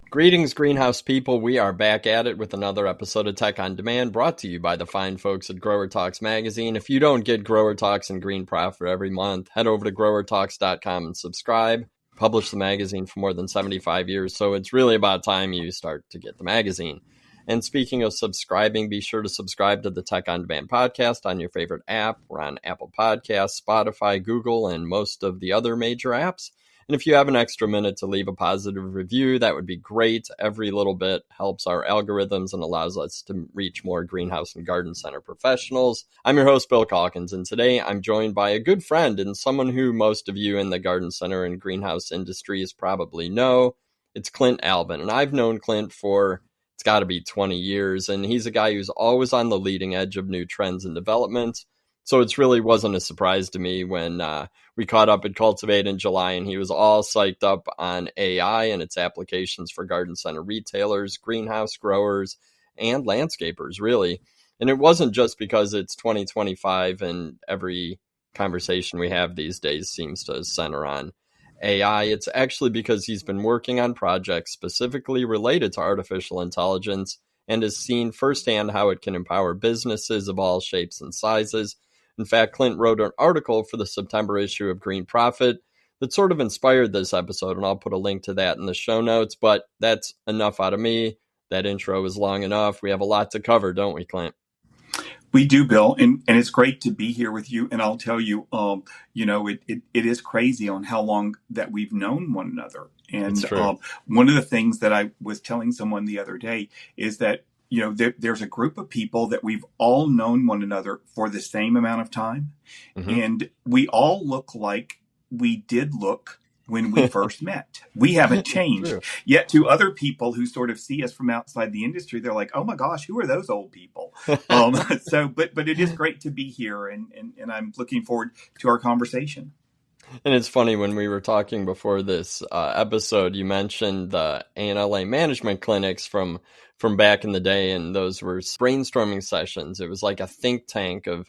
Greetings, greenhouse people. We are back at it with another episode of Tech on Demand, brought to you by the fine folks at Growertalks magazine. If you don't get Growertalks and Green Profit every month, head over to growertalks.com and subscribe. Published the magazine for more than 75 years, so it's really about time you start to get the magazine. And speaking of subscribing, be sure to subscribe to the Tech on Demand podcast on your favorite app. We're on Apple Podcasts, Spotify, Google, and most of the other major apps. And if you have an extra minute to leave a positive review, that would be great. Every little bit helps our algorithms and allows us to reach more greenhouse and garden center professionals. I'm your host, Bill Calkins, and today I'm joined by a good friend and someone who most of you in the garden center and greenhouse industries probably know. It's Clint Albin, and I've known Clint for, it's got to be 20 years, and he's a guy who's always on the leading edge of new trends and developments. So it really wasn't a surprise to me when we caught up at Cultivate in July, and he was all psyched up on AI and its applications for garden center retailers, greenhouse growers, and landscapers, really. And it wasn't just because it's 2025 and every conversation we have these days seems to center on AI. It's actually because he's been working on projects specifically related to artificial intelligence and has seen firsthand how it can empower businesses of all shapes and sizes. In fact, Clint wrote an article for the September issue of Green Profit that sort of inspired this episode, and I'll put a link to that in the show notes, but that's enough out of me. That intro is long enough. We have a lot to cover, don't we, Clint? We do, Bill, and it's great to be here with you. And I'll tell you, it is crazy on how long that we've known one another. And one of the things that I was telling someone the other day is that there's a group of people that we've all known one another for the same amount of time. Mm-hmm. And we all look like we did look when we first met. We haven't changed. Yet to other people who sort of see us from outside the industry, they're like, oh my gosh, who are those old people? But it is great to be here, and I'm looking forward to our conversation. And it's funny, when we were talking before this episode, you mentioned the ANLA management clinics from back in the day, and those were brainstorming sessions. It was like a think tank of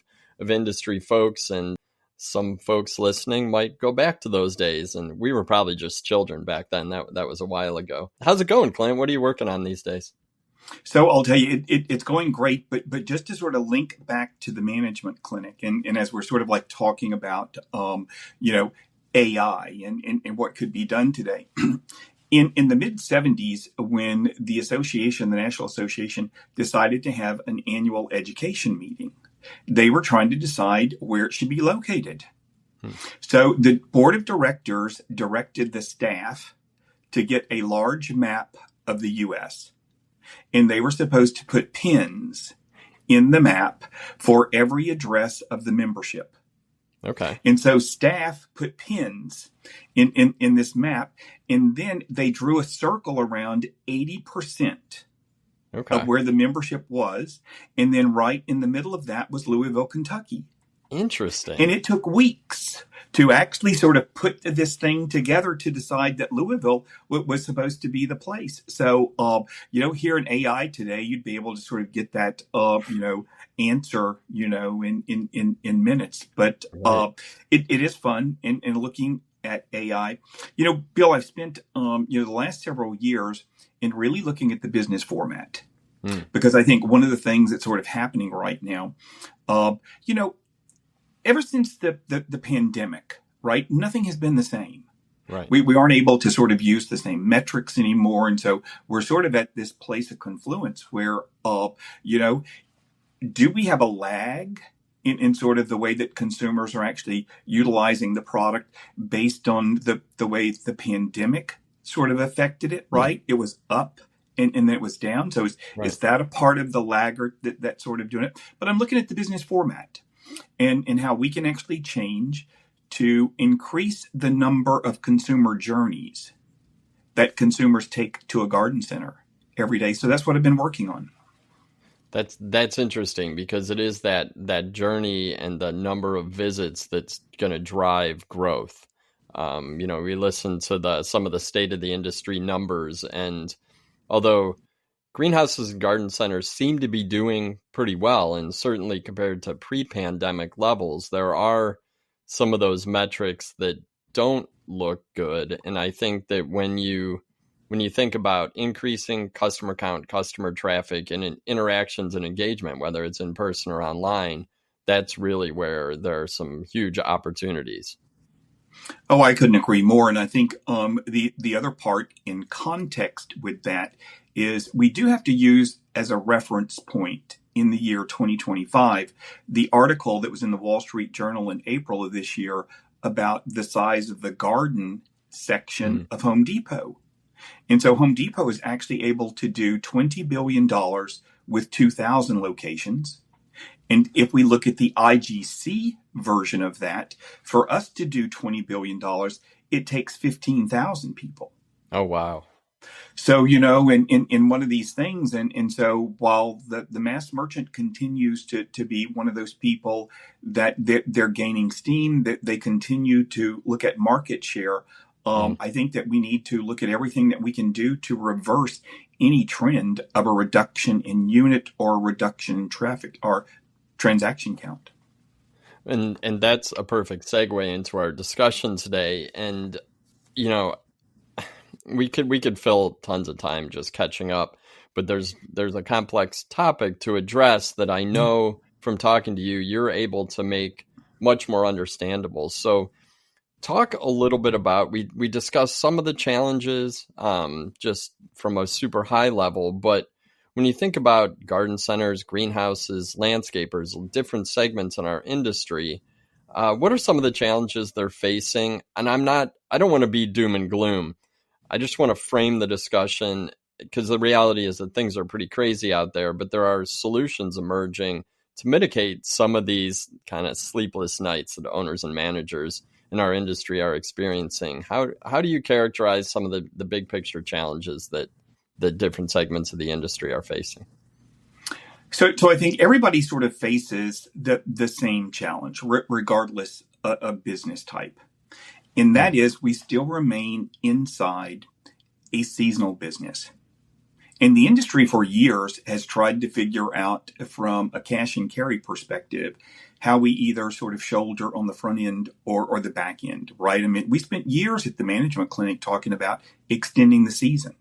industry folks, and some folks listening might go back to those days, and we were probably just children back then. That was a while ago. How's it going, Clint? What are you working on these days? So I'll tell you, it's going great, but just to sort of link back to the management clinic, and as we're sort of like talking about, AI and what could be done today. In the mid-'70s, when the National Association, decided to have an annual education meeting, they were trying to decide where it should be located. So the board of directors directed the staff to get a large map of the U.S., and they were supposed to put pins in the map for every address of the membership. Okay. And so staff put pins in this map, and then they drew a circle around 80% of where the membership was. And then right in the middle of that was Louisville, Kentucky. Interesting. And it took weeks to actually sort of put this thing together to decide that Louisville was supposed to be the place. So, here in AI today, you'd be able to sort of get that, answer, in minutes. But it is fun and looking at AI. Bill, I've spent, the last several years in really looking at the business format, because I think one of the things that's sort of happening right now, ever since the pandemic, right, nothing has been the same. Right. We aren't able to sort of use the same metrics anymore. And so we're sort of at this place of confluence where, do we have a lag in sort of the way that consumers are actually utilizing the product based on the way the pandemic sort of affected it, right? It was up and then it was down. So is that a part of the laggard that's sort of doing it? But I'm looking at the business format and how we can actually change to increase the number of consumer journeys that consumers take to a garden center every day. So that's what I've been working on. That's interesting, because it is that journey and the number of visits that's going to drive growth. We listen to some of the state of the industry numbers, and although greenhouses and garden centers seem to be doing pretty well. And certainly compared to pre-pandemic levels, there are some of those metrics that don't look good. And I think that when you think about increasing customer count, customer traffic, and interactions and engagement, whether it's in person or online, that's really where there are some huge opportunities. Oh, I couldn't agree more. And I think the other part in context with that is we do have to use as a reference point in the year 2025 the article that was in the Wall Street Journal in April of this year about the size of the garden section of Home Depot. And so Home Depot is actually able to do $20 billion with 2,000 locations. And if we look at the IGC version of that, for us to do $20 billion, it takes 15,000 people. Oh, wow. So, in one of these things, and so while the mass merchant continues to be one of those people that they're gaining steam, that they continue to look at market share, I think that we need to look at everything that we can do to reverse any trend of a reduction in unit or a reduction in traffic or transaction count. And that's a perfect segue into our discussion today. And, we could fill tons of time just catching up, but there's a complex topic to address that I know from talking to you, you're able to make much more understandable. So talk a little bit about, we discussed some of the challenges just from a super high level, but when you think about garden centers, greenhouses, landscapers, different segments in our industry, what are some of the challenges they're facing? And I don't want to be doom and gloom. I just want to frame the discussion because the reality is that things are pretty crazy out there, but there are solutions emerging to mitigate some of these kind of sleepless nights that owners and managers in our industry are experiencing. How do you characterize some of the big picture challenges that the different segments of the industry are facing? So I think everybody sort of faces the same challenge, regardless of business type. And that is, we still remain inside a seasonal business. And the industry for years has tried to figure out from a cash and carry perspective how we either sort of shoulder on the front end or the back end, right? I mean, we spent years at the management clinic talking about extending the season.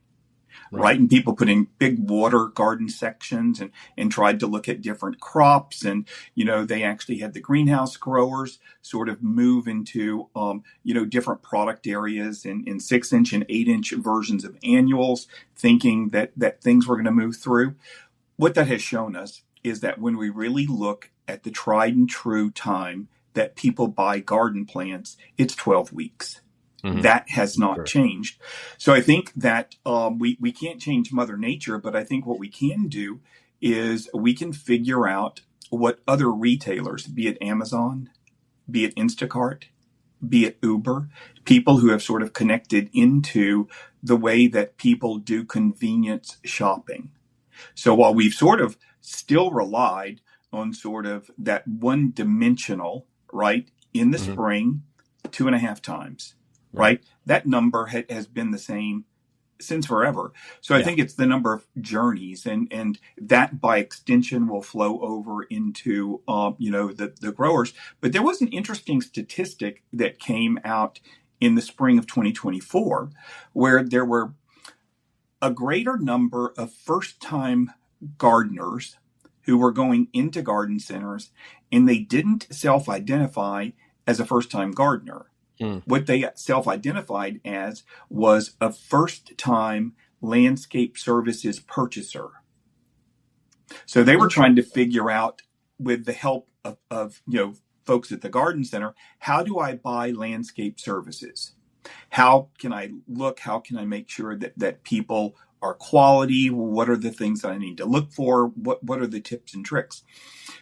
Right. And people put in big water garden sections and tried to look at different crops. And, they actually had the greenhouse growers sort of move into, different product areas in 6-inch and 8-inch versions of annuals, thinking that things were going to move through. What that has shown us is that when we really look at the tried and true time that people buy garden plants, it's 12 weeks. Mm-hmm. That has not changed. So I think that we can't change Mother Nature, but I think what we can do is we can figure out what other retailers, be it Amazon, be it Instacart, be it Uber, people who have sort of connected into the way that people do convenience shopping. So while we've sort of still relied on sort of that one dimensional, right, in the spring, 2.5 times. Right. That number has been the same since forever. So I think it's the number of journeys and that by extension will flow over into, the growers. But there was an interesting statistic that came out in the spring of 2024 where there were a greater number of first time gardeners who were going into garden centers and they didn't self-identify as a first time gardener. What they self-identified as was a first-time landscape services purchaser. So they were trying to figure out, with the help of folks at the garden center, how do I buy landscape services? How can I look? How can I make sure that people are quality? What are the things that I need to look for? What are the tips and tricks?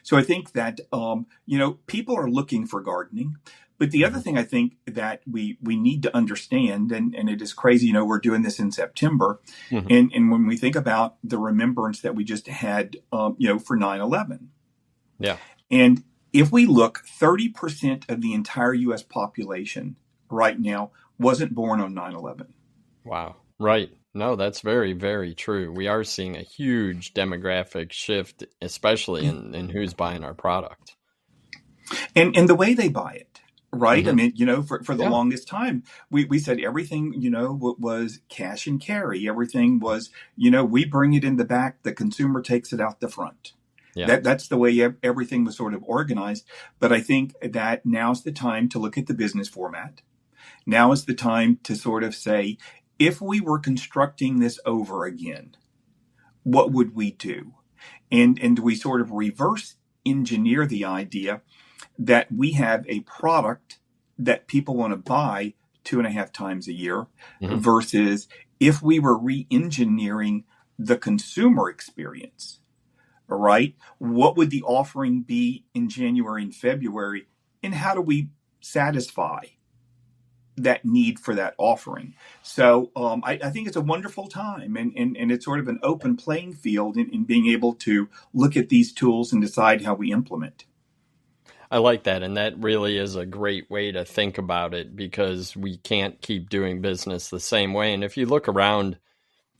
So I think that people are looking for gardening. But the other thing I think that we need to understand, and it is crazy, we're doing this in September, and when we think about the remembrance that we just had, for 9/11. Yeah. And if we look, 30% of the entire U.S. population right now wasn't born on 9/11. Wow. Right. No, that's very, very true. We are seeing a huge demographic shift, especially in who's buying our product. And the way they buy it, right? I Mm-hmm. mean, for the Yeah. longest time, we said everything, was cash and carry. Everything was, we bring it in the back, the consumer takes it out the front. Yeah. That's the way everything was sort of organized. But I think that now's the time to look at the business format. Now is the time to sort of say, if we were constructing this over again, what would we do? And we sort of reverse engineer the idea that we have a product that people want to buy 2.5 times a year versus if we were re-engineering the consumer experience, right? What would the offering be in January and February? And how do we satisfy that need for that offering? So I think it's a wonderful time, and it's sort of an open playing field in being able to look at these tools and decide how we implement. I like that. And that really is a great way to think about it, because we can't keep doing business the same way. And if you look around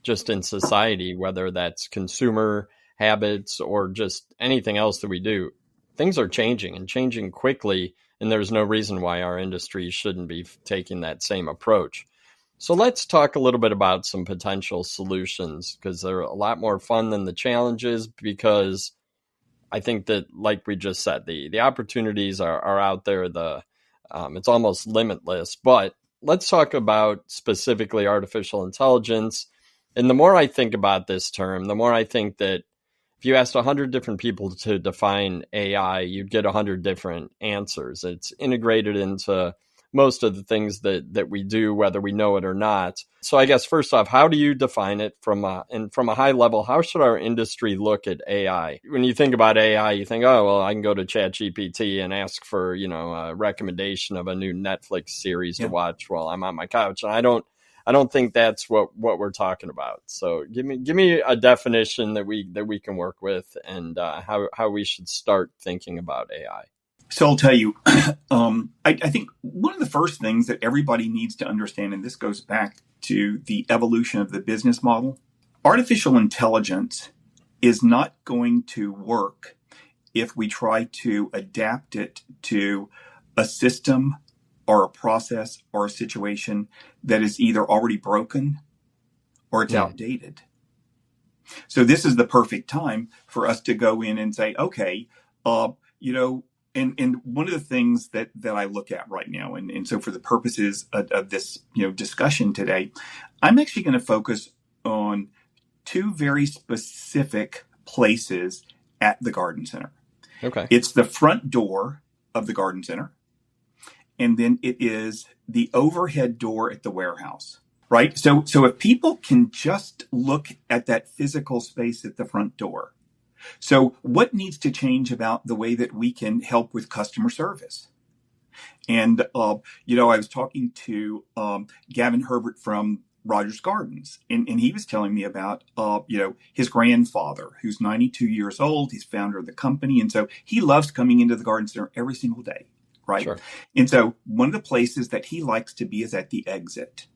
just in society, whether that's consumer habits or just anything else that we do, things are changing and changing quickly. And there's no reason why our industry shouldn't be taking that same approach. So let's talk a little bit about some potential solutions, because they're a lot more fun than the challenges, because I think that, like we just said, the opportunities are out there. It's almost limitless. But let's talk about specifically artificial intelligence. And the more I think about this term, the more I think that if you asked 100 different people to define AI, you'd get 100 different answers. It's integrated into most of the things that we do, whether we know it or not. So I guess first off, how do you define it from a high level? How should our industry look at AI? When you think about AI, you think, oh, well, I can go to ChatGPT and ask for, a recommendation of a new Netflix series to watch while I'm on my couch. And I don't think that's what we're talking about. So give me a definition that we can work with, and how we should start thinking about AI. So I'll tell you, I think one of the first things that everybody needs to understand, and this goes back to the evolution of the business model, artificial intelligence is not going to work if we try to adapt it to a system or a process or a situation that is either already broken or it's outdated. So this is the perfect time for us to go in and say, okay, and one of the things that I look at right now, and so for the purposes of this discussion today, I'm actually going to focus on two very specific places at the garden center. Okay. It's the front door of the garden center, and then it is the overhead door at the warehouse, right? So if people can just look at that physical space at the front door. So what needs to change about the way that we can help with customer service? And, I was talking to Gavin Herbert from Rogers Gardens, and he was telling me about, his grandfather, who's 92 years old. He's founder of the company. And so he loves coming into the garden center every single day, right? Sure. And so one of the places that he likes to be is at the exit.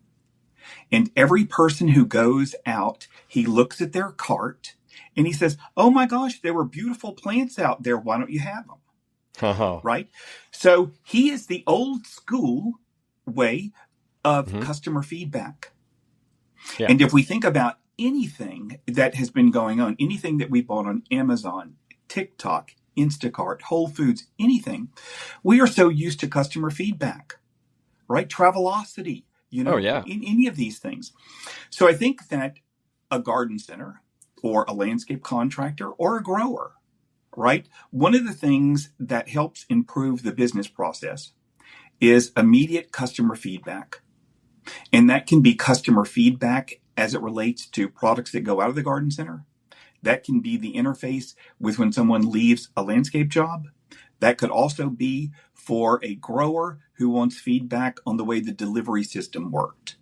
And every person who goes out, he looks at their cart, and he says, oh my gosh, there were beautiful plants out there. Why don't you have them? Uh-huh. Right? So he is the old school way of customer feedback. Yeah. And if we think about anything that has been going on, anything that we bought on Amazon, TikTok, Instacart, Whole Foods, anything, we are so used to customer feedback, right? Travelocity, in any of these things. So I think that a garden center or a landscape contractor or a grower, right? One of the things that helps improve the business process is immediate customer feedback. And that can be customer feedback as it relates to products that go out of the garden center. That can be the interface with when someone leaves a landscape job. That could also be for a grower who wants feedback on the way the delivery system worked.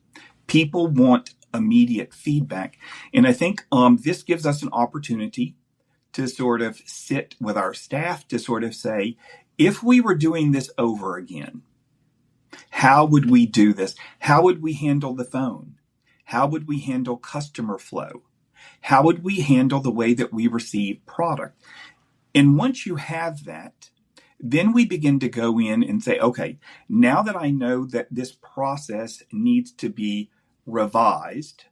People want immediate feedback. And I think this gives us an opportunity to sort of sit with our staff to sort of say, if we were doing this over again, how would we do this? How would we handle the phone? How would we handle customer flow? How would we handle the way that we receive product? And once you have that, then we begin to go in and say, okay, now that I know that this process needs to be revised,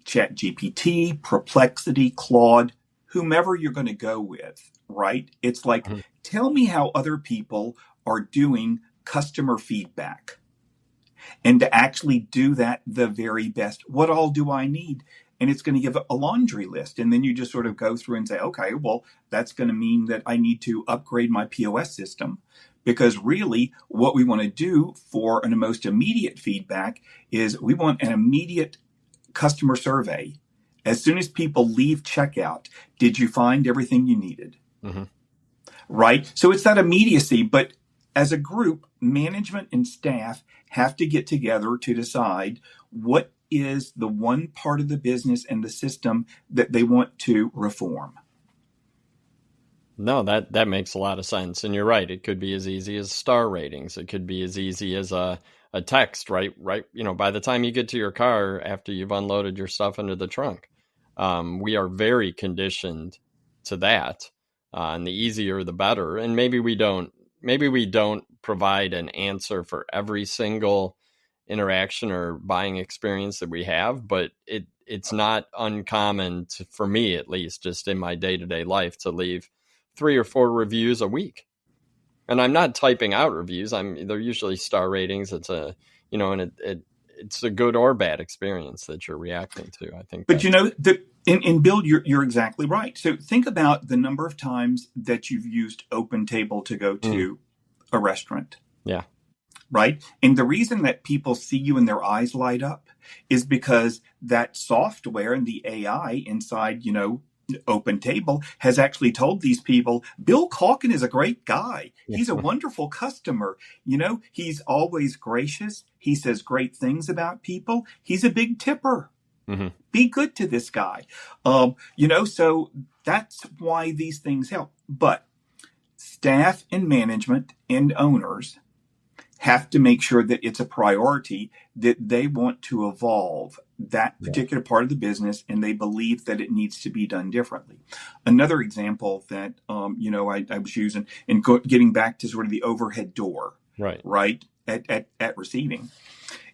ChatGPT, Perplexity, Claude, whomever you're going to go with, right? It's like, tell me how other people are doing customer feedback. And to actually do that the very best, what all do I need? And it's going to give a laundry list. And then you just sort of go through and say, okay, well, that's going to mean that I need to upgrade my POS system. Because really, what we want to do for an most immediate feedback is we want an immediate customer survey. As soon as people leave checkout, did you find everything you needed? Right? So it's that immediacy. But as a group, management and staff have to get together to decide what is the one part of the business and the system that they want to reform. No, that makes a lot of sense. And you're right. It could be as easy as star ratings. It could be as easy as a text, right? You know, by the time you get to your car after you've unloaded your stuff into the trunk, we are very conditioned to that. And the easier, the better. And maybe we don't provide an answer for every single interaction or buying experience that we have, but it's not uncommon for me, at least, just in my day-to-day life, to leave 3 or 4 reviews a week. And I'm not typing out reviews. They're usually star ratings. It's it's a good or bad experience that you're reacting to, I think. But in Bill, you're exactly right. So think about the number of times that you've used OpenTable to go to a restaurant. Yeah. Right? And the reason that people see you and their eyes light up is because that software and the AI inside, OpenTable has actually told these people, Bill Calkins is a great guy. He's a wonderful customer. He's always gracious. He says great things about people. He's a big tipper. Be good to this guy. So that's why these things help. But staff and management and owners have to make sure that it's a priority, that they want to evolve that particular part of the business and they believe that it needs to be done differently. Another example that, I was using and getting back to sort of the overhead door, right, at receiving.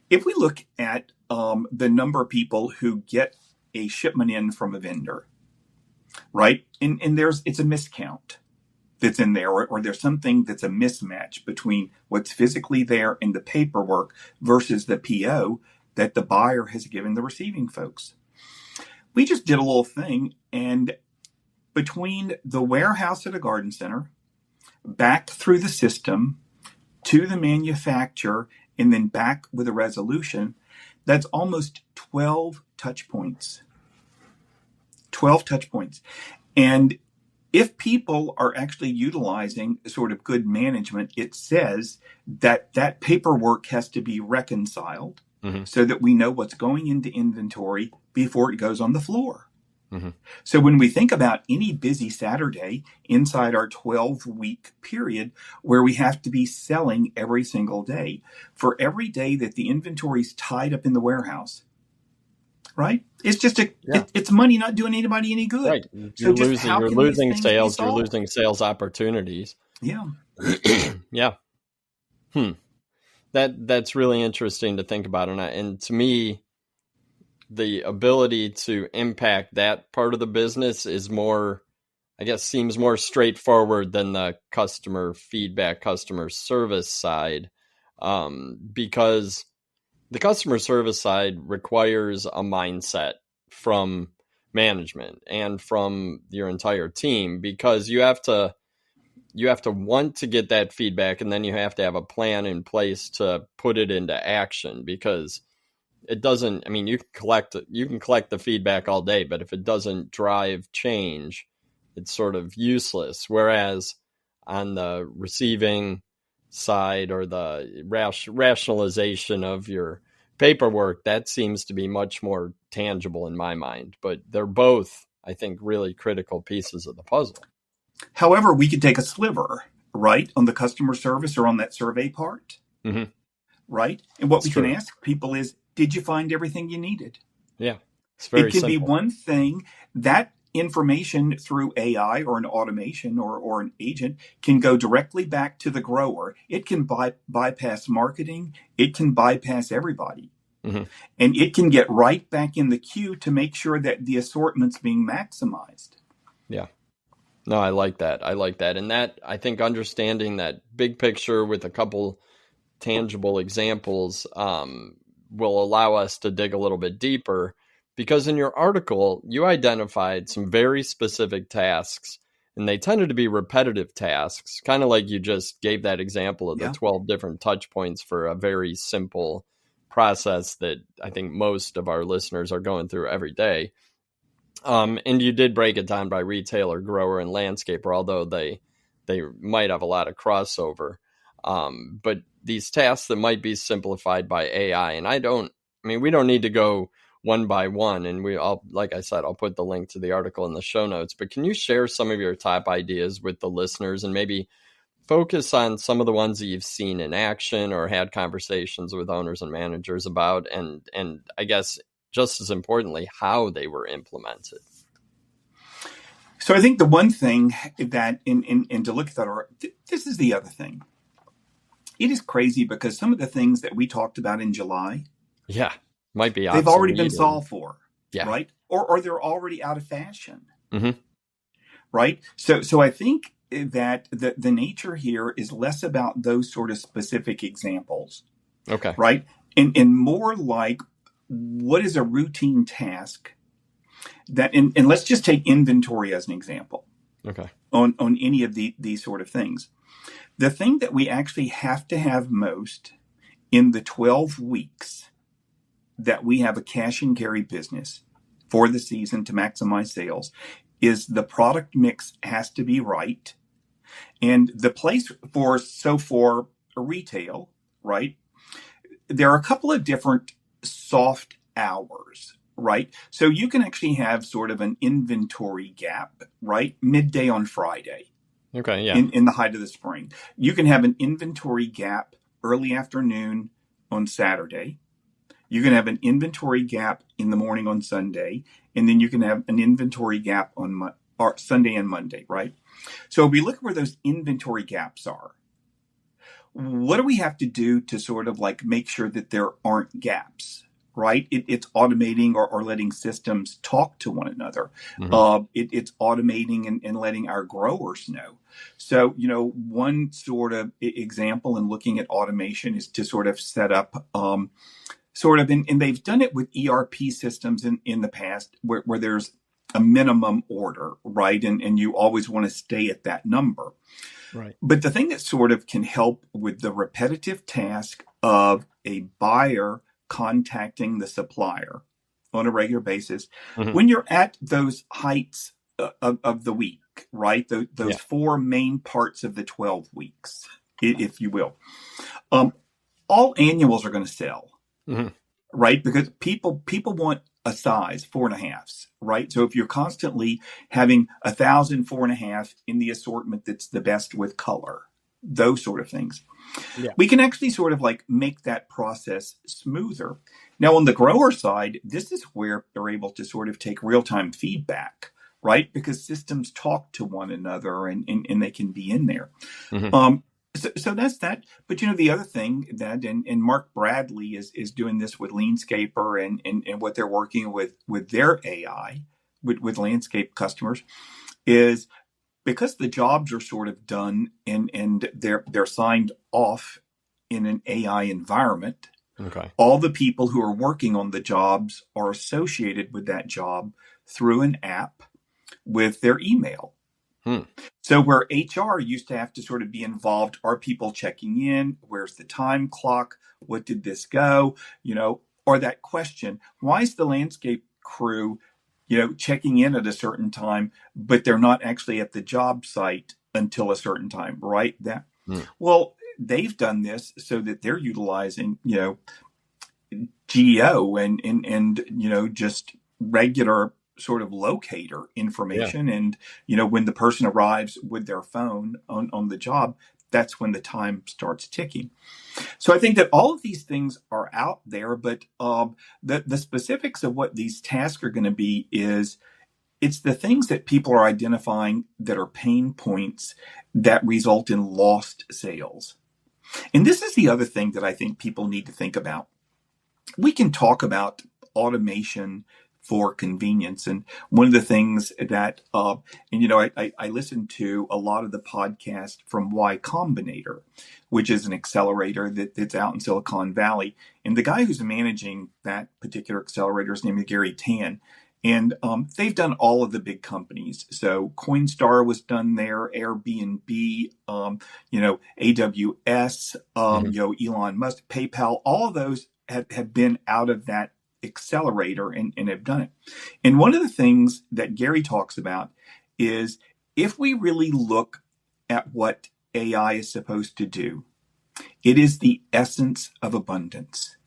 If we look at the number of people who get a shipment in from a vendor, right, and it's a miscount that's in there, or there's something that's a mismatch between what's physically there in the paperwork versus the PO that the buyer has given the receiving folks. We just did a little thing, and between the warehouse at a garden center, back through the system, to the manufacturer, and then back with a resolution, that's almost 12 touch points. 12 touch points. And if people are actually utilizing sort of good management, it says that paperwork has to be reconciled so that we know what's going into inventory before it goes on the floor. So when we think about any busy Saturday inside our 12-week period where we have to be selling every single day, for every day that the inventory is tied up in the warehouse, right? It's just it's money not doing anybody any good. Right. You're losing sales. You're losing sales opportunities. Yeah. Yeah. That's really interesting to think about. And to me, the ability to impact that part of the business is seems more straightforward than the customer feedback, customer service side, because the customer service side requires a mindset from management and from your entire team, because you have to want to get that feedback, and then you have to have a plan in place to put it into action, because it doesn't, you can collect the feedback all day, but if it doesn't drive change, it's sort of useless. Whereas on the receiving side, or the rationalization of your paperwork, that seems to be much more tangible in my mind. But they're both, I think, really critical pieces of the puzzle. However, we could take a sliver, right, on the customer service or on that survey part, right? And what we can ask people is, Did you find everything you needed? Yeah. It's It very can be simple. one thing that information through AI or an automation or an agent can go directly back to the grower. It can bypass marketing. It can bypass everybody. Mm-hmm. And it can get right back in the queue to make sure that the assortment's being maximized. Yeah. No, I like that. I like that. And that, I think, understanding that big picture with a couple tangible examples will allow us to dig a little bit deeper, because in your article, you identified some very specific tasks, and they tended to be repetitive tasks, kind of like you just gave that example of the Yeah. 12 different touch points for a very simple process that I think most of our listeners are going through every day. And you did break it down by retailer, grower, and landscaper, although they might have a lot of crossover. But these tasks that might be simplified by AI, and we don't need to go one by one. And like I said, I'll put the link to the article in the show notes. But can you share some of your top ideas with the listeners and maybe focus on some of the ones that you've seen in action or had conversations with owners and managers about, and I guess just as importantly, how they were implemented? So I think the one thing that in to look at that, or this is the other thing. It is crazy because some of the things that we talked about in July, might be they've already been solved for, right? Or they're already out of fashion, right? So I think that the nature here is less about those sort of specific examples, right? And more like, what is a routine task that, and let's just take inventory as an example, on any of these sort of things. The thing that we actually have to have most in the 12 weeks that we have a cash and carry business for the season to maximize sales is the product mix has to be right. And the place for retail, right? There are a couple of different soft hours, right? So you can actually have sort of an inventory gap, right? Midday on Friday. In the height of the spring. You can have an inventory gap early afternoon on Saturday. You can have an inventory gap in the morning on Sunday. And then you can have an inventory gap on Sunday and Monday, right? So if we look at where those inventory gaps are, what do we have to do to sort of like make sure that there aren't gaps? Right? It's automating or letting systems talk to one another. It's automating and letting our growers know. So, one sort of example in looking at automation is to sort of set up and they've done it with ERP systems in the past where there's a minimum order, right? And you always want to stay at that number. Right. But the thing that sort of can help with the repetitive task of a buyer contacting the supplier on a regular basis, when you're at those heights of the week, right? Those four main parts of the 12 weeks, if you will. All annuals are going to sell, right? Because people want a size 4.5s, right? So if you're constantly having 1,000 4.5 in the assortment that's the best with color, those sort of things. We can actually sort of like make that process smoother. Now, on the grower side, this is where they're able to sort of take real-time feedback, right? Because systems talk to one another and they can be in there. So that's that. But, the other thing that, and Mark Bradley is doing this with Landscaper and what they're working with their AI, with landscape customers, is because the jobs are sort of done and they're signed off in an AI environment. All the people who are working on the jobs are associated with that job through an app with their email. So where HR used to have to sort of be involved, are people checking in? Where's the time clock? What did this go? Or that question, why is the landscape crew checking in at a certain time, but they're not actually at the job site until a certain time, right? Well, they've done this so that they're utilizing, GEO and just regular sort of locator information. And, when the person arrives with their phone on the job, that's when the time starts ticking. So I think that all of these things are out there, but the specifics of what these tasks are going to be is it's the things that people are identifying that are pain points that result in lost sales. And this is the other thing that I think people need to think about. We can talk about automation for convenience. And one of the things that, I listened to a lot of the podcast from Y Combinator, which is an accelerator that's out in Silicon Valley. And the guy who's managing that particular accelerator is named Gary Tan. And they've done all of the big companies. So Coinstar was done there, Airbnb, AWS, Elon Musk, PayPal, all of those have been out of that accelerator and have done it. And one of the things that Gary talks about is if we really look at what AI is supposed to do, it is the essence of abundance.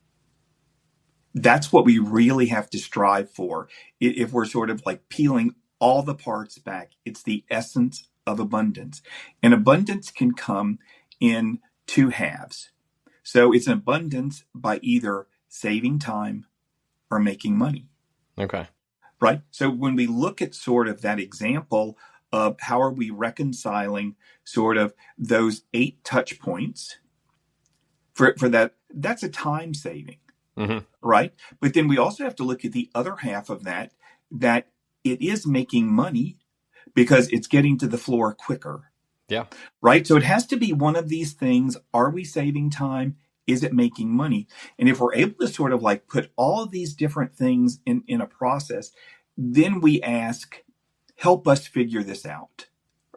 That's what we really have to strive for. If we're sort of like peeling all the parts back, it's the essence of abundance. And abundance can come in two halves. So it's an abundance by either saving time or making money. Okay. Right? So when we look at sort of that example of how are we reconciling sort of those 8 touch points for that, that's a time saving. Mm-hmm. Right? But then we also have to look at the other half of that it is making money because it's getting to the floor quicker. Yeah. Right? So it has to be one of these things. Are we saving time? Is it making money? And if we're able to sort of like put all of these different things in a process, then we ask, help us figure this out.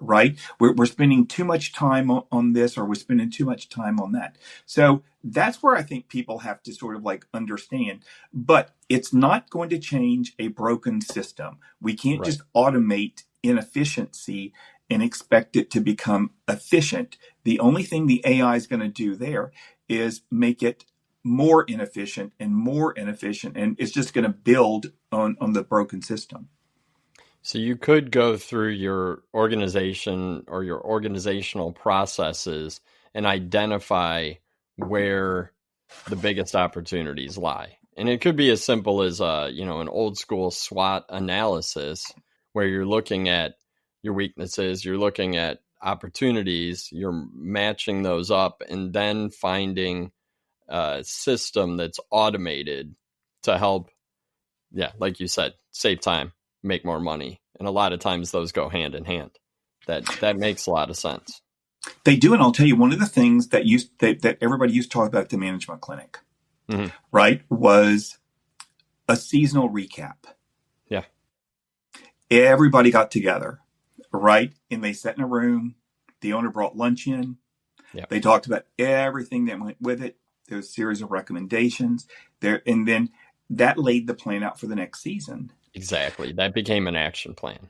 Right? We're spending too much time on this, or we're spending too much time on that. So that's where I think people have to sort of like understand, but it's not going to change a broken system. We can't just automate inefficiency and expect it to become efficient. The only thing the AI is going to do there is make it more inefficient, and it's just going to build on the broken system. So you could go through your organization or your organizational processes and identify where the biggest opportunities lie. And it could be as simple as an old school SWOT analysis where you're looking at your weaknesses, you're looking at opportunities, you're matching those up, and then finding a system that's automated to help, like you said, save time, make more money. And a lot of times those go hand in hand. That makes a lot of sense. They do. And I'll tell you, one of the things that everybody used to talk about at the management clinic, mm-hmm. right, was a seasonal recap. Yeah. Everybody got together, right? And they sat in a room. The owner brought lunch in. Yeah. They talked about everything that went with it. There was a series of recommendations there. And then that laid the plan out for the next season. Exactly. That became an action plan.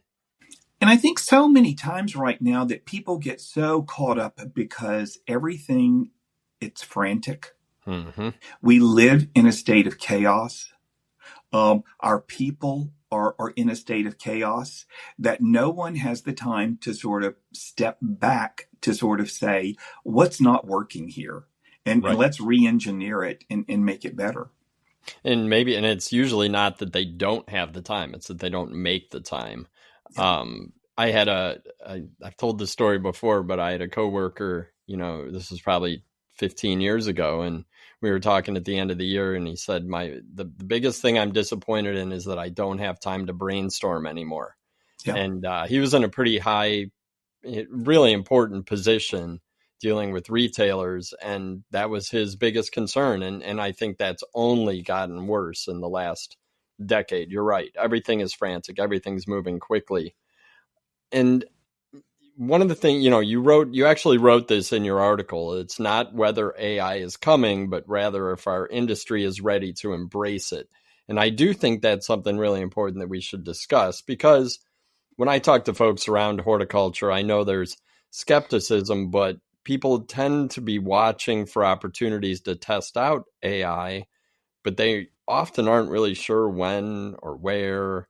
And I think so many times right now that people get so caught up because everything, it's frantic. Mm-hmm. We live in a state of chaos. Our people are in a state of chaos that no one has the time to sort of step back to sort of say, what's not working here? And let's re-engineer it and make it better. And it's usually not that they don't have the time. It's that they don't make the time. Yeah. I've told this story before, but I had a coworker, this was probably 15 years ago. And we were talking at the end of the year, and he said, the biggest thing I'm disappointed in is that I don't have time to brainstorm anymore. Yeah. And he was in a pretty high, really important position dealing with retailers. And that was his biggest concern. And I think that's only gotten worse in the last decade. You're right. Everything is frantic. Everything's moving quickly. And one of the things, you actually wrote this in your article. It's not whether AI is coming, but rather if our industry is ready to embrace it. And I do think that's something really important that we should discuss, because when I talk to folks around horticulture, I know there's skepticism, but people tend to be watching for opportunities to test out AI, but they often aren't really sure when or where.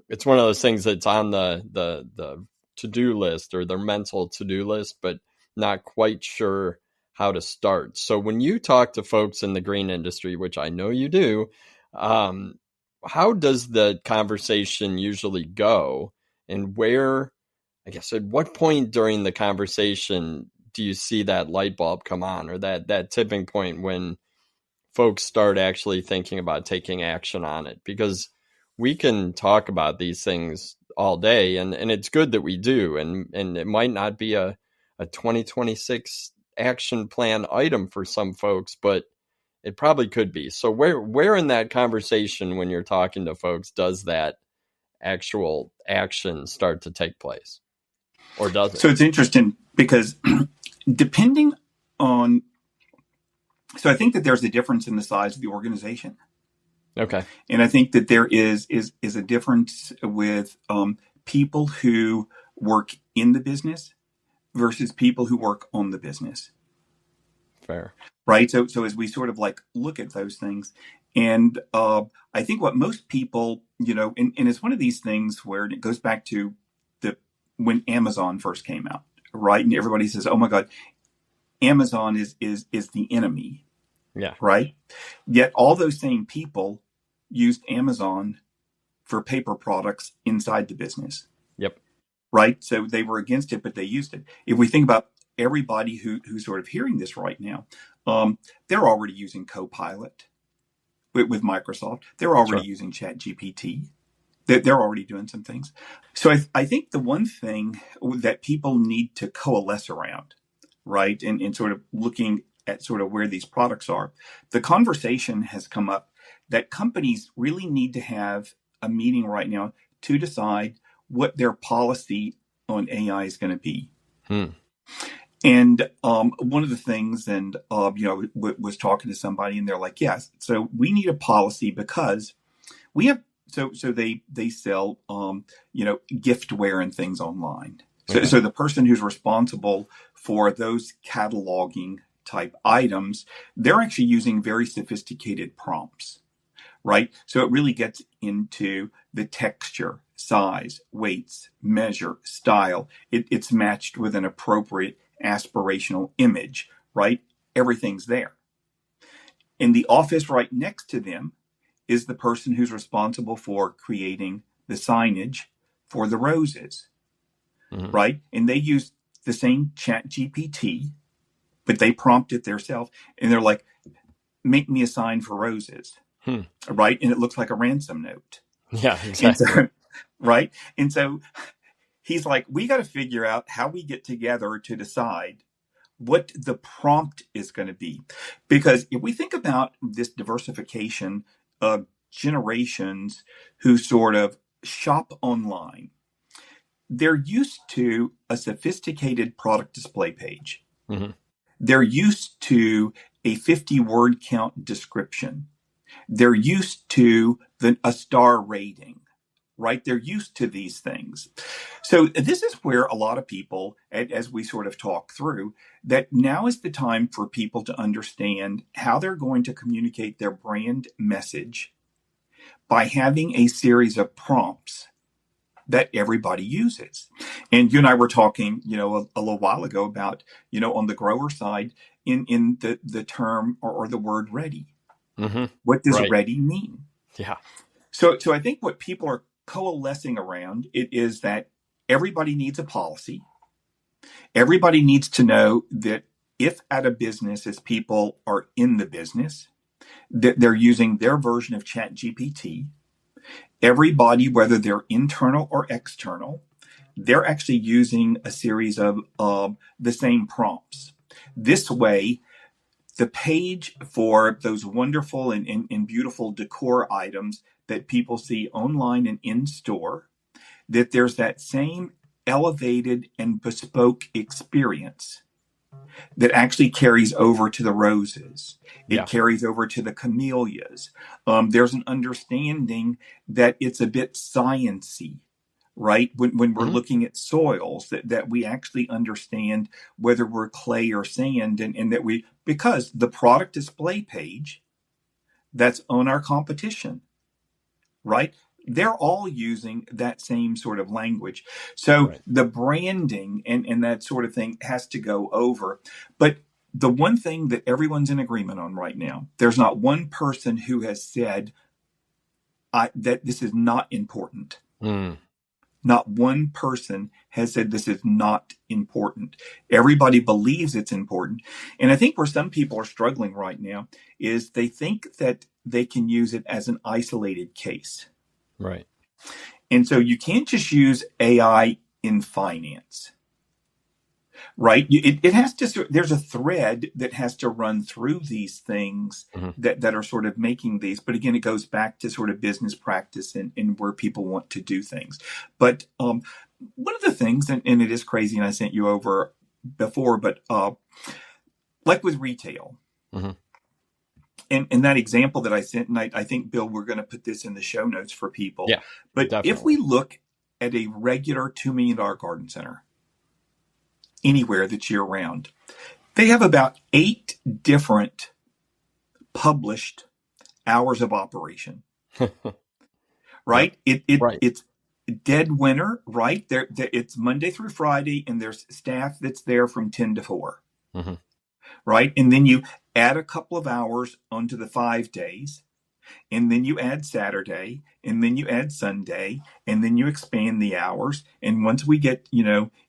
It's one of those things that's on the to-do list or their mental to-do list, but not quite sure how to start. So when you talk to folks in the green industry, which I know you do, how does the conversation usually go? And where, I guess, at what point during the conversation do you see that light bulb come on, or that tipping point when folks start actually thinking about taking action on it? Because we can talk about these things all day, and it's good that we do. And it might not be a 2026 action plan item for some folks, but it probably could be. So where in that conversation, when you're talking to folks, does that actual action start to take place? Or does it? So it's interesting because depending on, so I think that there's a difference in the size of the organization. Okay. And I think that there is a difference with people who work in the business versus people who work on the business. Fair. Right. So as we sort of like look at those things, and I think what most people, and it's one of these things where it goes back to when Amazon first came out, right? And everybody says, "Oh my God, Amazon is the enemy." Yeah. Right. Yet all those same people used Amazon for paper products inside the business. Yep. Right. So they were against it, but they used it. If we think about everybody who's sort of hearing this right now, they're already using Copilot with Microsoft. They're already using ChatGPT. They're already doing some things. So I think the one thing that people need to coalesce around, right, and sort of looking at sort of where these products are, the conversation has come up that companies really need to have a meeting right now to decide what their policy on AI is going to be. And one of the things, and was talking to somebody, and they're like, "Yes, so we need a policy because we have." So they sell giftware and things online. So the person who's responsible for those cataloging type items, they're actually using very sophisticated prompts, right? So it really gets into the texture, size, weights, measure, style. It's matched with an appropriate aspirational image, right? Everything's there. In the office right next to them is the person who's responsible for creating the signage for the roses, right? And they use the same ChatGPT, but they prompt it themselves, and they're like, "Make me a sign for roses," right? And it looks like a ransom note. Yeah, exactly. Right? And so he's like, we got to figure out how we get together to decide what the prompt is going to be. Because if we think about this diversification of generations who sort of shop online, they're used to a sophisticated product display page. They're used to a 50-word count description. They're used to a star rating, right? They're used to these things. So this is where a lot of people, as we sort of talk through, that now is the time for people to understand how they're going to communicate their brand message by having a series of prompts that everybody uses. And you and I were talking, a little while ago about, on the grower side, in the term or the word ready. What does ready mean? Yeah. So I think what people are coalescing around it is that everybody needs a policy. Everybody needs to know that if at a business, as people are in the business, that they're using their version of ChatGPT. Everybody, whether they're internal or external, they're actually using a series of the same prompts. This way, the page for those wonderful and beautiful decor items that people see online and in store, that there's that same elevated and bespoke experience that actually carries over to the roses. It carries over to the camellias. There's an understanding that it's a bit sciencey, right? When we're looking at soils, that we actually understand whether we're clay or sand, and that because the product display page that's on our competition, right? they're all using that same sort of language. So Right. the branding and that sort of thing has to go over. But the one thing that everyone's in agreement on right now, there's not one person who has said that this is not important. Mm. Not one person has said this is not important. Everybody believes it's important. And I think where some people are struggling right now is they think that they can use it as an isolated case. Right. And so you can't just use AI in finance, right? It has to, there's a thread that has to run through these things that are sort of making these. But again, it goes back to sort of business practice and where people want to do things. But one of the things, and it is crazy, and I sent you over before, but like with retail, and that example that I sent, and I think, Bill, we're going to put this in the show notes for people. Yeah, but definitely. If we look at a regular $2 million garden center, anywhere that's year round, they have about 8 different published hours of operation. Right? Yep. Right. It's dead winter, right? It's Monday through Friday, and there's staff that's there from 10 to 4. Right? And then you add a couple of hours onto the 5 days, and then you add Saturday, and then you add Sunday, and then you expand the hours. And once we get,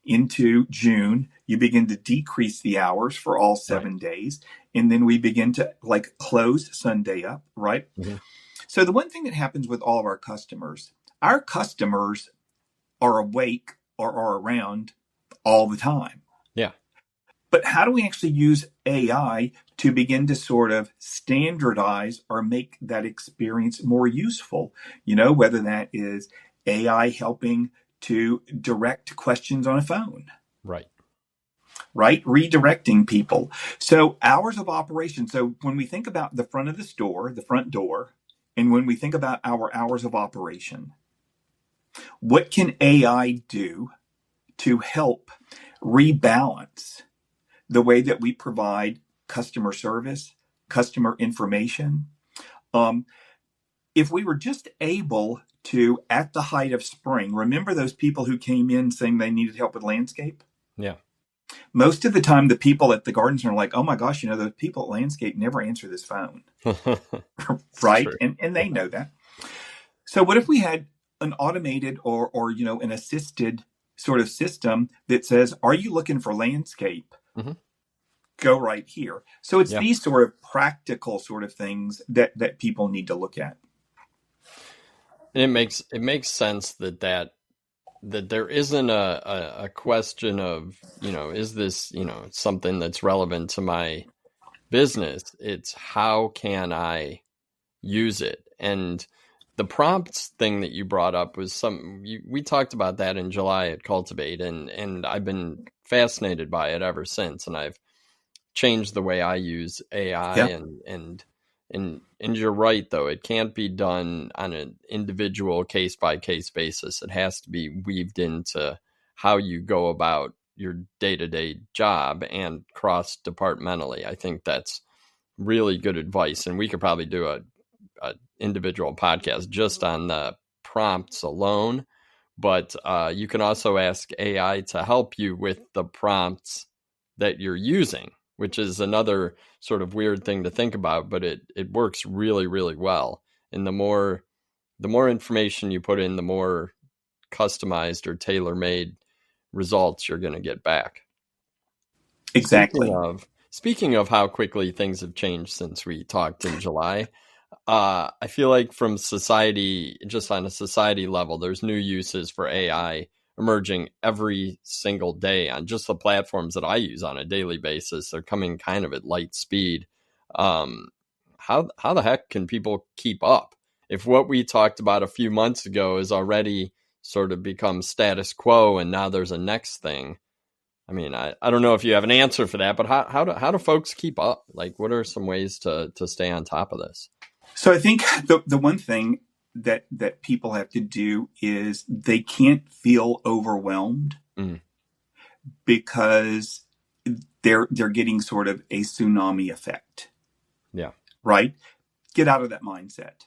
into June, you begin to decrease the hours for all 7 days. And then we begin to close Sunday up, right? So the one thing that happens with all of our customers are awake or are around all the time. Yeah. But how do we actually use AI to begin to sort of standardize or make that experience more useful? Whether that is AI helping to direct questions on a phone. Right? Redirecting people. So hours of operation. So when we think about the front of the store, the front door, and when we think about our hours of operation, what can AI do to help rebalance the way that we provide customer service, customer information? If we were just able to, at the height of spring, remember those people who came in saying they needed help with landscape? Yeah. Most of the time, the people at the garden center are like, oh my gosh, those people at landscape never answer this phone. Right? And they know that. So what if we had an automated or an assisted sort of system that says, are you looking for landscape? Go right here. So it's these sort of practical sort of things that people need to look at. And it makes sense that there isn't a question of, is this, something that's relevant to my business? It's how can I use it? And the prompts thing that you brought up was we talked about that in July at Cultivate, and I've been fascinated by it ever since. And I've changed the way I use AI and you're right, though. It can't be done on an individual case by case basis. It has to be weaved into how you go about your day-to-day job and cross departmentally. I think that's really good advice. And we could probably do a individual podcast just on the prompts alone. But you can also ask AI to help you with the prompts that you're using, which is another sort of weird thing to think about, but it works really, really well. And the more information you put in, the more customized or tailor-made results you're going to get back. Exactly. Speaking of how quickly things have changed since we talked in July, I feel like from society, just on a society level, there's new uses for AI emerging every single day on just the platforms that I use on a daily basis. They're coming kind of at light speed. How the heck can people keep up if what we talked about a few months ago is already sort of become status quo and now there's a next thing? I mean, I don't know if you have an answer for that, but how do folks keep up? Like, what are some ways to stay on top of this? So I think the one thing that people have to do is they can't feel overwhelmed because they're getting sort of a tsunami effect. Yeah. Right? Get out of that mindset.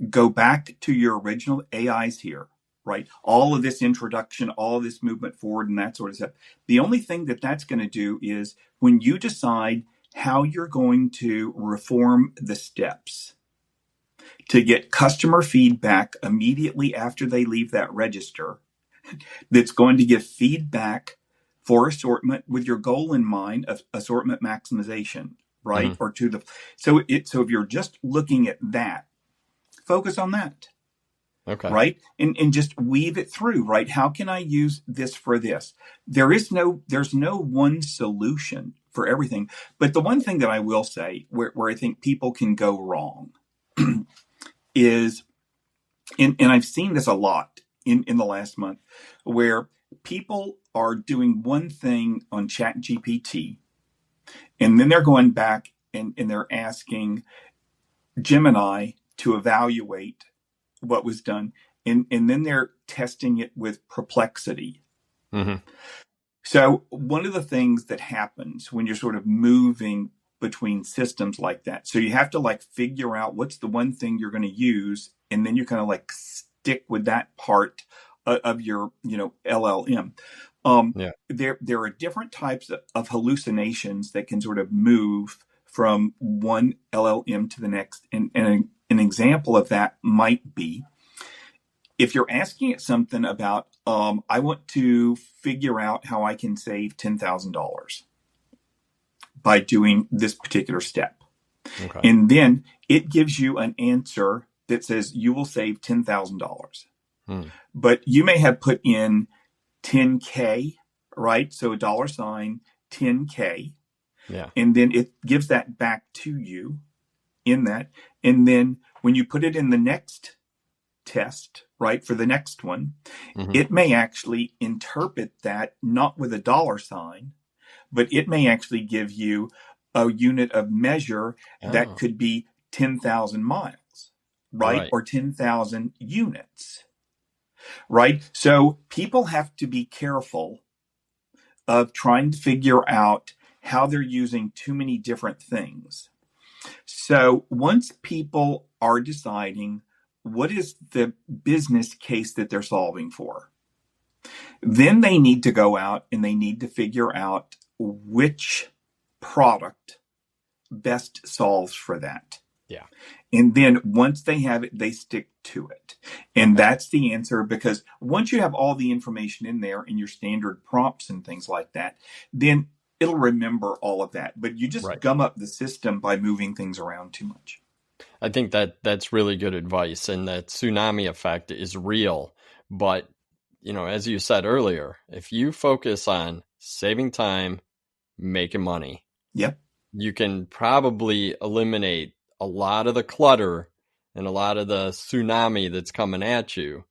go back to your original AIs here, right? All of this introduction, all of this movement forward and that sort of stuff. The only thing that that's going to do is when you decide how you're going to reform the steps to get customer feedback immediately after they leave that register, that's going to give feedback for assortment with your goal in mind of assortment maximization, right? Mm-hmm. Or to the, so if you're just looking at that, focus on that. Okay. Right. And just weave it through, right? How can I use this for this? There's no one solution for everything. But the one thing that I will say where I think people can go wrong is, and I've seen this a lot in the last month, where people are doing one thing on ChatGPT, and then they're going back and they're asking Gemini to evaluate what was done, and then they're testing it with Perplexity. Mm-hmm. So one of the things that happens when you're sort of moving between systems like that, so you have to like figure out what's the one thing you're going to use, and then you kind of like stick with that part of your LLM. There are different types of hallucinations that can sort of move from one LLM to the next, and an example of that might be if you're asking it something about, I want to figure out how I can save $10,000 by doing this particular step. Okay. And then it gives you an answer that says you will save $10,000. But you may have put in 10K, right? So $, 10K. Yeah. And then it gives that back to you in that. And then when you put it in the next test, right, for the next one, it may actually interpret that not with a $, but it may actually give you a unit of measure that could be 10,000 miles, right? Or 10,000 units, right? So people have to be careful of trying to figure out how they're using too many different things. So once people are deciding what is the business case that they're solving for, then they need to go out and they need to figure out which product best solves for that. Yeah. And then once they have it, they stick to it. And that's the answer, because once you have all the information in there in your standard prompts and things like that, then it'll remember all of that. But you just gum up the system by moving things around too much. I think that's really good advice, and that tsunami effect is real. But, as you said earlier, if you focus on saving time, making money, you can probably eliminate a lot of the clutter and a lot of the tsunami that's coming at you,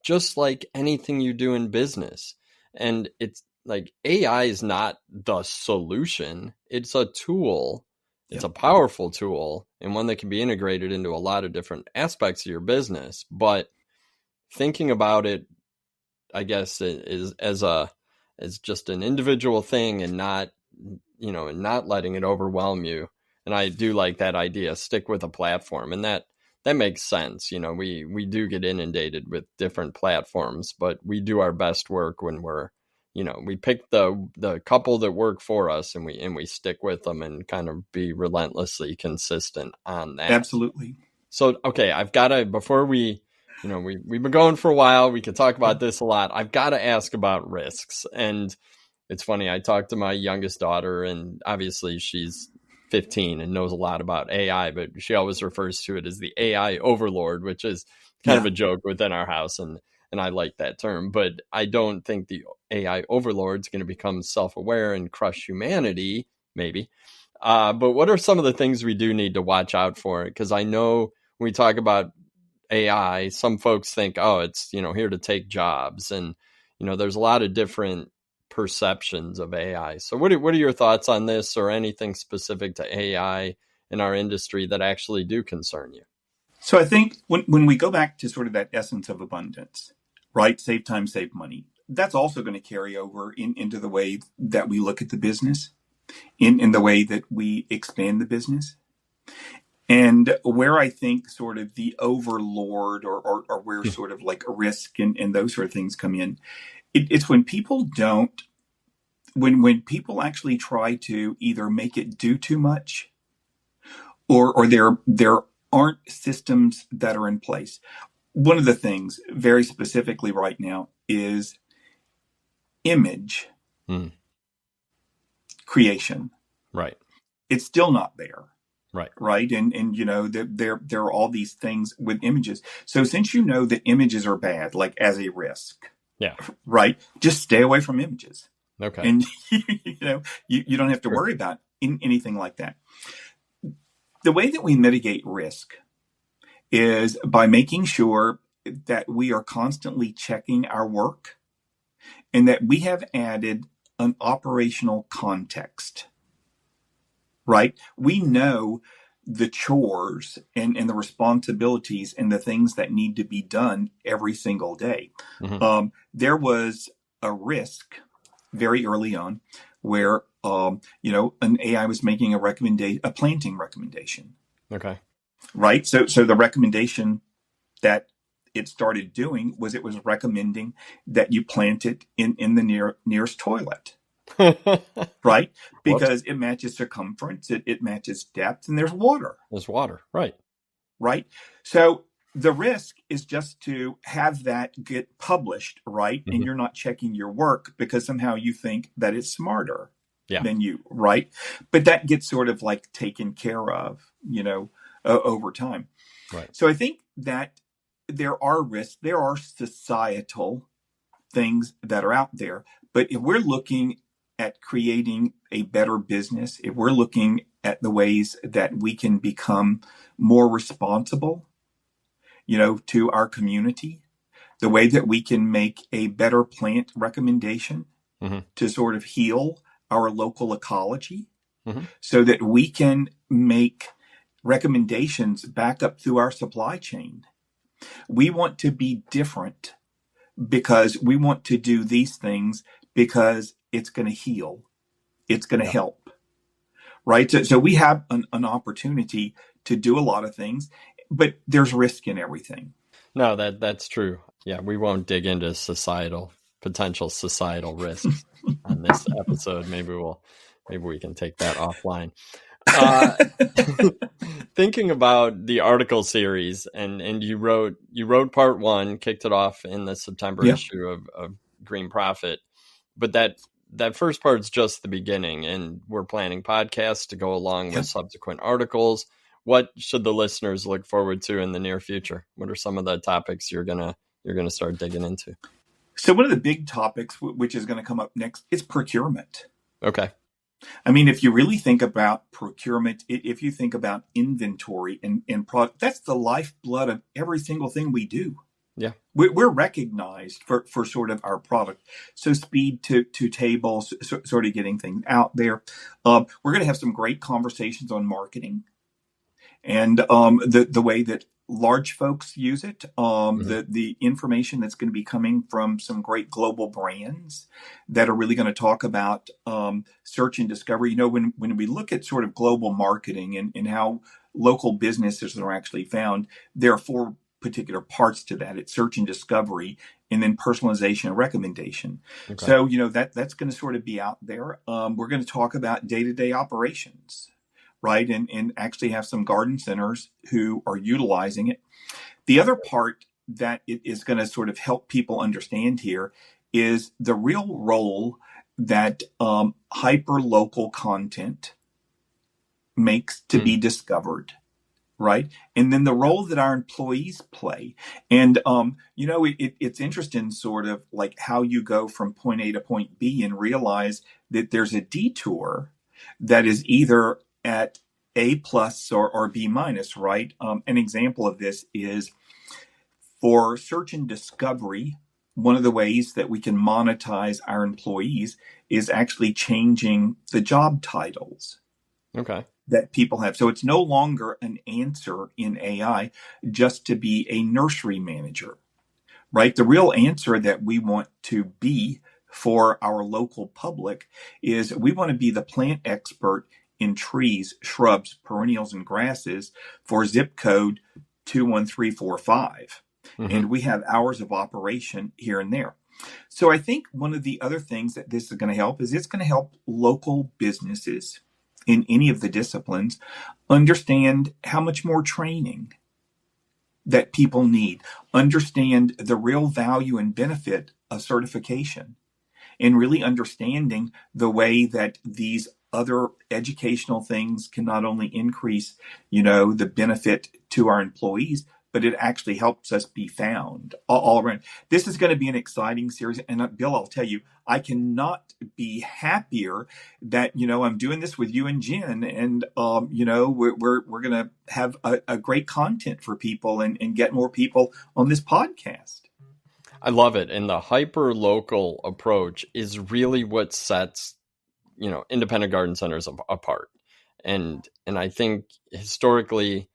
just like anything you do in business. And it's like AI is not the solution. It's a tool. It's a powerful tool, and one that can be integrated into a lot of different aspects of your business. But thinking about it, I guess, is as just an individual thing, and not, and not letting it overwhelm you. And I do like that idea, stick with a platform. And that makes sense. We do get inundated with different platforms, but we do our best work when we're, we pick the couple that work for us, and we stick with them and kind of be relentlessly consistent on that. Absolutely. So, okay, I've got to, before we've been going for a while, we could talk about this a lot. I've got to ask about risks. And it's funny, I talked to my youngest daughter, and obviously she's 15 and knows a lot about AI, but she always refers to it as the AI overlord, which is kind of a joke within our house. And I like that term, but I don't think the AI overlord is going to become self-aware and crush humanity, maybe. But what are some of the things we do need to watch out for? Because I know when we talk about AI, some folks think, oh, it's, here to take jobs. And, there's a lot of different perceptions of AI. So what are your thoughts on this, or anything specific to AI in our industry that actually do concern you? So I think when we go back to sort of that essence of abundance, right? Save time, save money. That's also going to carry over into the way that we look at the business, in the way that we expand the business. And where I think sort of the overlord or where sort of like risk and those sort of things come in, it's when people don't, when people actually try to either make it do too much or there aren't systems that are in place. One of the things very specifically right now is image creation. Right. It's still not there. Right. Right. And you know, there are all these things with images. So since you know that images are bad, like as a risk, yeah, right, just stay away from images. Okay. And you know, you don't have to worry about anything like that. The way that we mitigate risk is by making sure that we are constantly checking our work and that we have added an operational context. Right? We know the chores and the responsibilities and the things that need to be done every single day. Mm-hmm. There was a risk very early on where, you know, an AI was making a planting recommendation. Okay. Right. So the recommendation that it started doing was it was recommending that you plant it in the nearest toilet. Right? Because it matches circumference, it matches depth, and there's water. There's water, right. Right? So the risk is just to have that get published, right? Mm-hmm. And you're not checking your work because somehow you think that it's smarter than you, right? But that gets sort of like taken care of, you know, over time. Right. So I think that there are risks, there are societal things that are out there, but if we're looking at creating a better business, if we're looking at the ways that we can become more responsible, you know, to our community, the way that we can make a better plant recommendation to sort of heal our local ecology so that we can make recommendations back up through our supply chain. We want to be different because we want to do these things because it's going to heal. It's going to help. Right. So we have an opportunity to do a lot of things, but there's risk in everything. No, that's true. Yeah. We won't dig into potential societal risks on this episode. Maybe we can take that offline. Thinking about the article series and you wrote part one, kicked it off in the September issue of Green Profit, but that first part's just the beginning, and we're planning podcasts to go along with subsequent articles. What should the listeners look forward to in the near future? What are some of the topics you're gonna start digging into? So one of the big topics, which is going to come up next, is procurement. Okay. I mean, if you really think about procurement, if you think about inventory and product, that's the lifeblood of every single thing we do. Yeah. We're recognized for sort of our product. So speed to table, sort of getting things out there. We're going to have some great conversations on marketing and the way that large folks use it, the information that's going to be coming from some great global brands that are really going to talk about search and discovery. You know, when we look at sort of global marketing and how local businesses are actually found, there are four particular parts to that. It's search and discovery, and then personalization and recommendation. Okay. So, you know, that's going to sort of be out there. We're going to talk about day-to-day operations, right? And actually have some garden centers who are utilizing it. The other part that it is going to sort of help people understand here is the real role that hyper-local content makes to be discovered. Right. And then the role that our employees play. And, you know, it's interesting sort of like how you go from point A to point B and realize that there's a detour that is either at A+ or B-, right? An example of this is for search and discovery. One of the ways that we can monetize our employees is actually changing the job titles. Okay. That people have. So it's no longer an answer in AI just to be a nursery manager, right? The real answer that we want to be for our local public is we want to be the plant expert in trees, shrubs, perennials, and grasses for zip code 21345. And we have hours of operation here and there. So I think one of the other things that this is going to help is it's going to help local businesses in any of the disciplines understand how much more training that people need, understand the real value and benefit of certification, and really understanding the way that these other educational things can not only increase, the benefit to our employees, but it actually helps us be found all around. This is going to be an exciting series. And Bill, I'll tell you, I cannot be happier that, I'm doing this with you and Jen. And, we're going to have a great content for people and get more people on this podcast. I love it. And the hyper-local approach is really what sets, independent garden centers apart. And I think historically,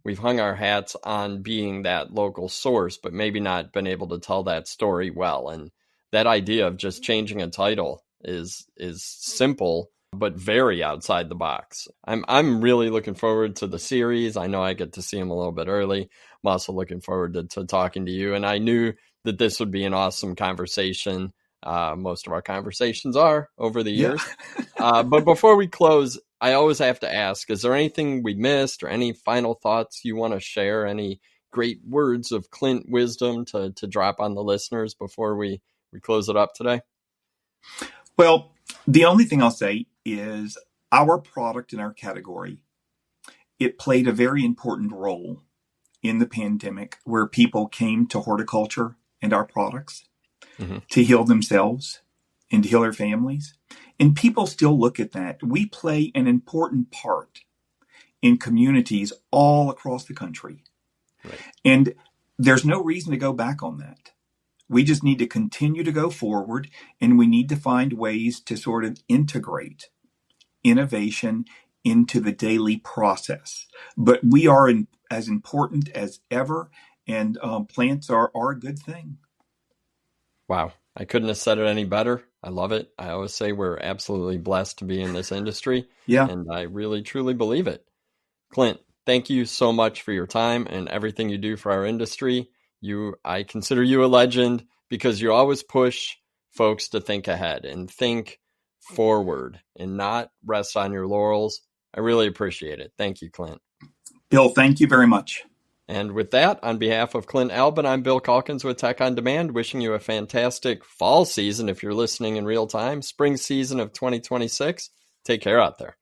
we've hung our hats on being that local source, but maybe not been able to tell that story well. And that idea of just changing a title is simple, but very outside the box. I'm really looking forward to the series. I know I get to see them a little bit early. I'm also looking forward to talking to you. And I knew that this would be an awesome conversation. Most of our conversations are over the years. Yeah. But before we close, I always have to ask, is there anything we missed or any final thoughts you want to share? Any great words of Clint wisdom to drop on the listeners before we close it up today? Well, the only thing I'll say is our product in our category, it played a very important role in the pandemic where people came to horticulture and our products to heal themselves and to heal their families. And people still look at that. We play an important part in communities all across the country. Right. And there's no reason to go back on that. We just need to continue to go forward, and we need to find ways to sort of integrate innovation into the daily process. But we are as important as ever, and plants are a good thing. Wow. I couldn't have said it any better. I love it. I always say we're absolutely blessed to be in this industry. Yeah. And I really, truly believe it. Clint, thank you so much for your time and everything you do for our industry. I consider you a legend because you always push folks to think ahead and think forward and not rest on your laurels. I really appreciate it. Thank you, Clint. Bill, thank you very much. And with that, on behalf of Clint Albin, I'm Bill Calkins with Tech on Demand, wishing you a fantastic fall season if you're listening in real time, spring season of 2026. Take care out there.